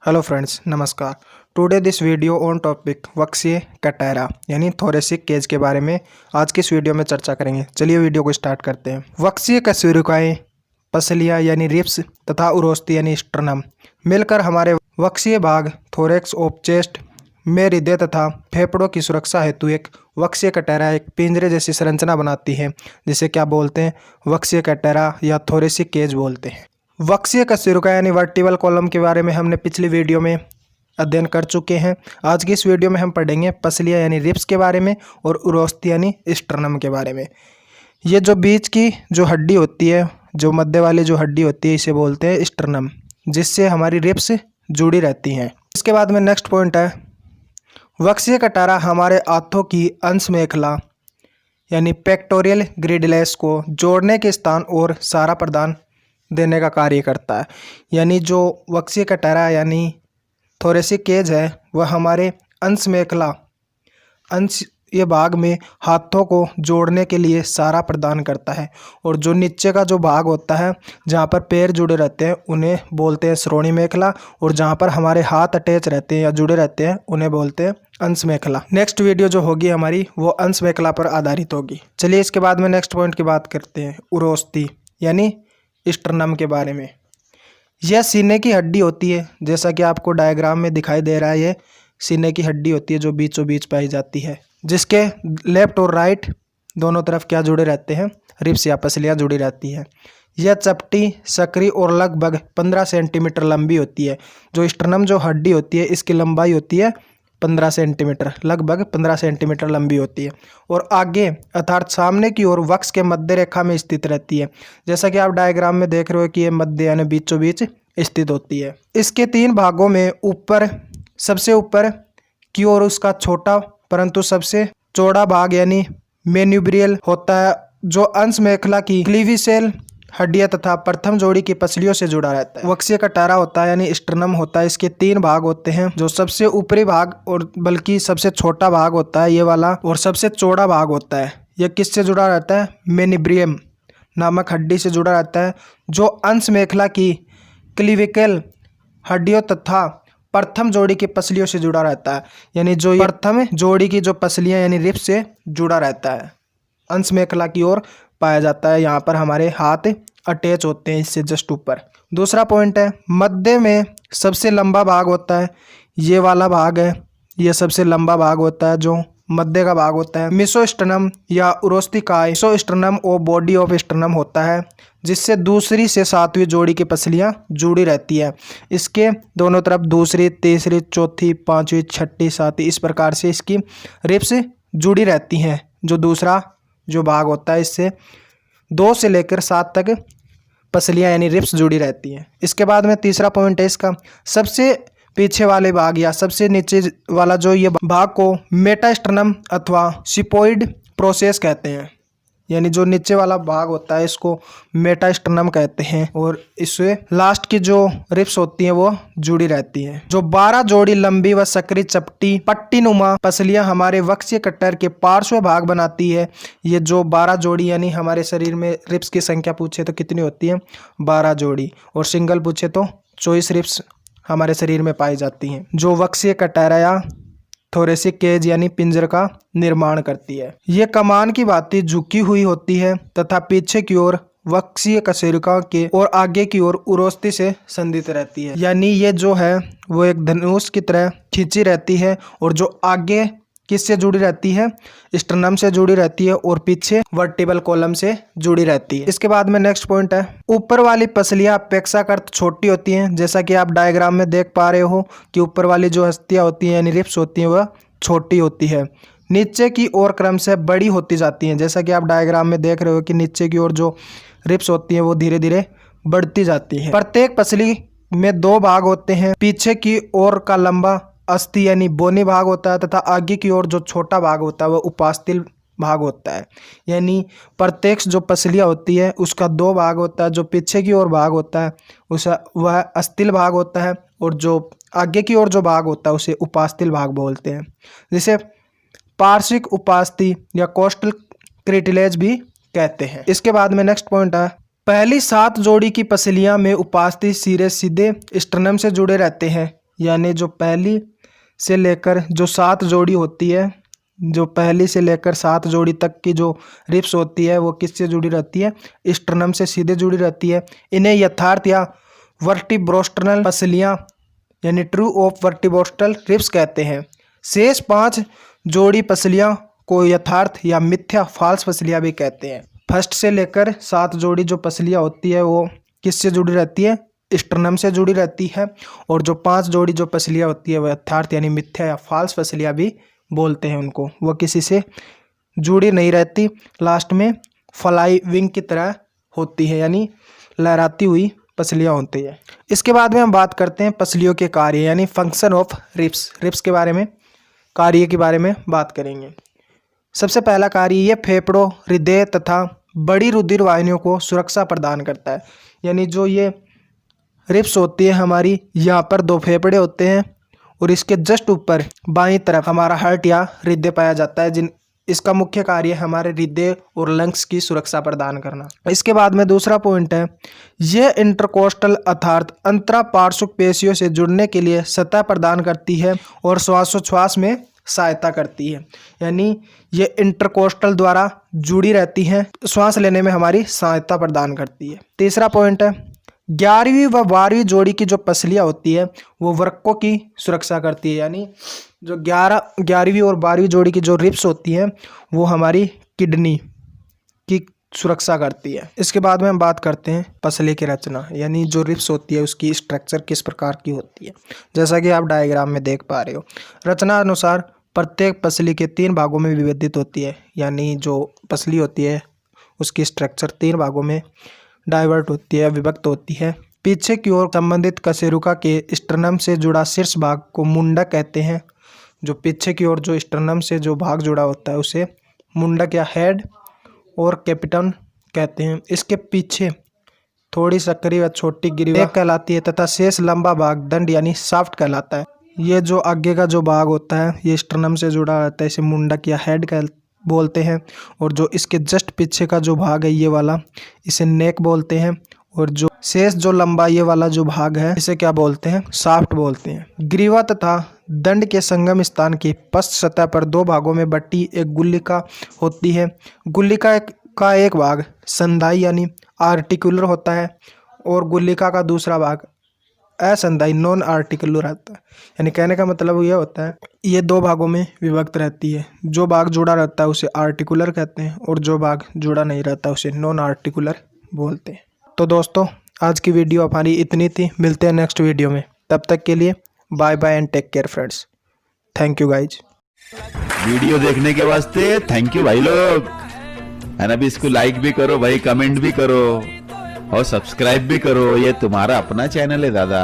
Hello friends, नमस्कार। Today this video on topic वक्सीय कैटेरा यानी थोरेसिक केज के बारे में आज की इस वीडियो में चर्चा करेंगे। चलिए वीडियो को स्टार्ट करते हैं। वक्सीय कशेरुकाएं, पसलियां यानी रिब्स तथा उरोस्ती यानी स्टर्नम मिलकर हमारे वक्सीय भाग थोरेक्स ऑफ चेस्ट में हृदय तथा फेफड़ों की सुरक्षा हेतु एक वक्सीय कैटेरा एक पिंजरे जैसी संरचना बनाती है, जिसे क्या बोलते हैं? वक्सीय कैटेरा या थोरेसिक केज बोलते हैं। वक्सीय कशेरुका यानी वर्टिबल कॉलम के बारे में हमने पिछली वीडियो में अध्ययन कर चुके हैं। आज की इस वीडियो में हम पढ़ेंगे पसलियां यानी रिब्स के बारे में और उरोस्ती यानी स्टर्नम के बारे में। ये जो बीच की जो हड्डी होती है, जो मध्य वाली जो हड्डी होती है, इसे बोलते हैं स्टर्नम, जिससे हमारी रिब्स जुड़ी रहती हैं। इसके बाद में नेक्स्ट पॉइंट है, वक्सीय कैटेरा हमारे हाथों की अंश मेखला यानी पेक्टोरियल ग्रिडलेस को जोड़ने के स्थान और सहारा प्रदान देने का कार्य करता है। यानी जो वक्सीय कैटेरा यानी थोरेसिक केज है, वह हमारे अंश मेखला ये भाग में हाथों को जोड़ने के लिए सहारा प्रदान करता है। और जो नीचे का जो भाग होता है, जहाँ पर पैर जुड़े रहते हैं, उन्हें बोलते हैं श्रोणी मेखला। और जहाँ पर हमारे हाथ अटैच रहते हैं या जुड़े रहते हैं, उन्हें बोलते हैं अंश मेखला। नेक्स्ट वीडियो जो होगी हमारी, वो अंश मेखला पर आधारित होगी। चलिए इसके बाद में नेक्स्ट पॉइंट की बात करते हैं, उरोस्ती यानी स्टर्नम के बारे में। यह सीने की हड्डी होती है, जैसा कि आपको डायग्राम में दिखाई दे रहा है। ये सीने की हड्डी होती है जो बीचों बीच पाई जाती है, जिसके लेफ्ट और राइट दोनों तरफ क्या जुड़े रहते हैं? रिब्स या पसलियां जुड़ी रहती है। यह चपटी, सकरी और लगभग 15 सेंटीमीटर लंबी होती है। जो स्टर्नम जो हड्डी होती है, इसकी लंबाई होती है 15 सेंटीमीटर, लगभग 15 सेंटीमीटर लंबी होती है। और आगे अर्थात सामने की ओर वक्ष के मध्य रेखा में स्थित रहती है, जैसा कि आप डायग्राम में देख रहे हो कि ये मध्य यानी बीचों बीच स्थित होती है। इसके 3 भागों में ऊपर सबसे ऊपर की ओर उसका छोटा परंतु सबसे चौड़ा भाग यानी मेन्यूब्रियल होता है, जो अंश मेखला की क्लीविसेल हड्डियां तथा प्रथम जोड़ी की पसलियों से जुड़ा रहता है। वक्सीय कैटेरा होता है यानी स्टर्नम होता है, इसके 3 भाग होते हैं। जो सबसे ऊपरी भाग और बल्कि सबसे छोटा भाग होता है ये वाला, और सबसे चौड़ा भाग होता है, यह किससे जुड़ा रहता है? मेनिब्रियम नामक हड्डी से जुड़ा रहता है, जो अंश मेखला की क्लीविकल हड्डियों तथा प्रथम जोड़ी की पसलियों से जुड़ा रहता है। यानी जो प्रथम जोड़ी की जो पसलियां यानी रिब्स से जुड़ा रहता है, अंश मेखला की ओर पाया जाता है। यहाँ पर हमारे हाथ अटैच होते हैं इससे जस्ट ऊपर। दूसरा पॉइंट है, मध्य में सबसे लंबा भाग होता है, ये वाला भाग है, ये सबसे लंबा भाग होता है, जो मध्य का भाग होता है। मिसोस्टर्नम या उरोस्तिकाय मिसोस्टर्नम और बॉडी ऑफ स्टर्नम होता है, जिससे दूसरी से 7वीं जोड़ी की पसलियां जुड़ी रहती है। इसके दोनों तरफ दूसरी, तीसरी, चौथी, 5वीं, 6ठी, 7वीं इस प्रकार से इसकी रिब्स जुड़ी रहती हैं। जो दूसरा जो भाग होता है, इससे 2 से लेकर 7 तक पसलियां यानी रिब्स जुड़ी रहती हैं। इसके बाद में तीसरा पॉइंट है इसका, सबसे पीछे वाले भाग या सबसे नीचे वाला जो ये भाग को मेटास्टर्नम अथवा सिपोइड प्रोसेस कहते हैं। यानी जो नीचे वाला भाग होता है, इसको मेटास्टर्नम कहते हैं। और इससे लास्ट की जो रिब्स होती हैं वो जुड़ी रहती हैं। जो 12 जोड़ी लंबी व सकरी चपटी पट्टीनुमा पसलियां हमारे वक्सीय कैटेरा के पार्श्व भाग बनाती है। ये जो 12 जोड़ी यानी हमारे शरीर में रिब्स की संख्या पूछे तो कितनी होती है? 12 जोड़ी। और सिंगल पूछे तो 24 रिब्स हमारे शरीर में पाई जाती हैं, जो वक्सीय कैटेरा या थोरेसिक केज यानी पिंजर का निर्माण करती है। ये कमान की भांति झुकी हुई होती है तथा पीछे की ओर वक्सीय कशेरुका के और आगे की ओर उरोस्ती से संधित रहती है। यानी ये जो है वो एक धनुष की तरह खींची रहती है, और जो आगे किससे जुड़ी रहती है? स्टर्नम से जुड़ी रहती है, और पीछे वर्टिबल कॉलम से जुड़ी रहती है। इसके बाद में नेक्स्ट पॉइंट है, ऊपर वाली पसलियां अपेक्षाकृत छोटी होती हैं, जैसा कि आप डायग्राम में देख पा रहे हो कि ऊपर वाली जो हस्तियां होती हैं यानी रिब्स होती हैं वह छोटी होती है। नीचे की ओर क्रम से बड़ी होती जाती हैं, जैसा कि आप डायग्राम में देख रहे हो कि नीचे की ओर जो रिब्स होती हैं वो धीरे धीरे बढ़ती जाती है। प्रत्येक पसली में 2 भाग होते हैं, पीछे की ओर का लंबा अस्थि यानी बोनी भाग होता है तथा आगे की ओर जो छोटा भाग होता है वह उपास्थिल भाग होता है। यानी प्रत्येक जो पसलियां होती है उसका 2 भाग होता है। जो पीछे की ओर भाग होता है उसे वह अस्थिल भाग होता है, और जो आगे की ओर जो भाग होता है उसे उपास्थिल भाग बोलते हैं, जिसे पार्श्विक उपास्थि या कोस्टल क्रिटिलेज भी कहते हैं। इसके बाद में नेक्स्ट पॉइंट है, पहली 7 जोड़ी की पसलियां में उपास्थि सिरे सीधे स्टर्नम से जुड़े रहते हैं, यानी जो पहली से लेकर जो 7 जोड़ी होती है, जो पहली से लेकर 7 जोड़ी तक की जो रिब्स होती है वो किससे जुड़ी रहती है? स्टर्नम से सीधे जुड़ी रहती है। इन्हें यथार्थ या वर्टिब्रोस्टल पसलियाँ यानी ट्रू ऑफ वर्टिब्रोस्टल रिब्स कहते हैं। शेष 5 जोड़ी पसलियाँ को यथार्थ या मिथ्या फाल्स पसलियाँ भी कहते हैं। फर्स्ट से लेकर 7 जोड़ी जो पसलियाँ होती है वो किससे जुड़ी रहती है? स्टर्नम से जुड़ी रहती है। और जो 5 जोड़ी जो पसलियाँ होती है वो यथार्थ यानी मिथ्या या फाल्स पसलियाँ भी बोलते हैं उनको। वो किसी से जुड़ी नहीं रहती, लास्ट में फ्लाई विंग की तरह होती है यानी लहराती हुई पसलियाँ होती है। इसके बाद में हम बात करते हैं पसलियों के कार्य यानी फंक्शन ऑफ रिब्स। रिब्स के बारे में, कार्य के बारे में बात करेंगे। सबसे पहला कार्य ये फेफड़ों, हृदय तथा बड़ी रुधिर वाहिनियों को सुरक्षा प्रदान करता है। यानी जो ये रिब्स होती है हमारी, यहाँ पर 2 फेफड़े होते हैं और इसके जस्ट ऊपर बाईं तरफ हमारा हार्ट या हृदय पाया जाता है, इसका मुख्य कार्य है हमारे हृदय और लंग्स की सुरक्षा प्रदान करना। इसके बाद में दूसरा पॉइंट है, यह इंटरकोस्टल अर्थात अंतरापार्श्विक पेशियों से जुड़ने के लिए सतह प्रदान करती है और श्वासोच्छ्वास में सहायता करती है। यानी ये इंटरकोस्टल द्वारा जुड़ी रहती हैं, श्वास लेने में हमारी सहायता प्रदान करती है। तीसरा पॉइंट है, 11वीं व 12वीं जोड़ी की जो पसलियाँ होती है वो वृक्कों की सुरक्षा करती है। यानी जो 11वीं और 12वीं जोड़ी की जो रिब्स होती हैं वो हमारी किडनी की सुरक्षा करती है। इसके बाद में हम बात करते हैं पसली की रचना, यानी जो रिब्स होती है उसकी स्ट्रक्चर किस प्रकार की होती है। जैसा कि आप डायग्राम में देख पा रहे हो, रचना अनुसार प्रत्येक पसली के 3 भागों में विभाजित होती है। यानी जो पसली होती है उसकी स्ट्रक्चर 3 भागों में डाइवर्ट होती है, विभक्त होती है। पीछे की ओर संबंधित कशेरुका के स्टर्नम से जुड़ा शीर्ष भाग को मुंडक कहते हैं। जो पीछे की ओर जो स्टर्नम से जो भाग जुड़ा होता है उसे मुंडक या हेड और कैपिटन कहते हैं। इसके पीछे थोड़ी सकरी व छोटी गिरिवा कहलाती है तथा शेष लंबा भाग दंड यानी शाफ्ट कहलाता है। ये जो आगे का जो भाग होता है ये स्टर्नम से जुड़ा रहता है, इसे मुंडक या हेड बोलते हैं। और जो इसके जस्ट पीछे का जो भाग है ये वाला, इसे नेक बोलते हैं। और जो शेष जो लंबा ये वाला जो भाग है इसे क्या बोलते हैं? शाफ्ट बोलते हैं। ग्रीवा तथा दंड के संगम स्थान की पश्च सतह पर 2 भागों में बटी एक गुल्लिका होती है। गुल्लिका का एक भाग संधाई यानी आर्टिकुलर होता है और गुल्लिका का दूसरा भाग असंधाई नॉन आर्टिकुलर रहता है। यानी कहने का मतलब यह होता है ये 2 भागों में विभक्त रहती है। जो भाग जुड़ा रहता है उसे आर्टिकुलर कहते हैं और जो भाग जुड़ा नहीं रहता उसे नॉन आर्टिकुलर बोलते हैं। तो दोस्तों आज की वीडियो हमारी इतनी थी, मिलते हैं नेक्स्ट वीडियो में। तब तक के लिए bye bye and take care friends. Thank you guys. Video देखने के वास्ते थैंक यू भाई लोग। एंड अभी इसको लाइक भी करो भाई, कमेंट भी करो और सब्सक्राइब भी करो। ये तुम्हारा अपना चैनल है दादा।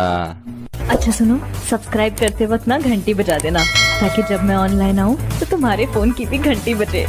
अच्छा सुनो, सब्सक्राइब करते वक्त ना घंटी बजा देना ताकि जब मैं ऑनलाइन आऊँ तो तुम्हारे फोन की भी घंटी बजे।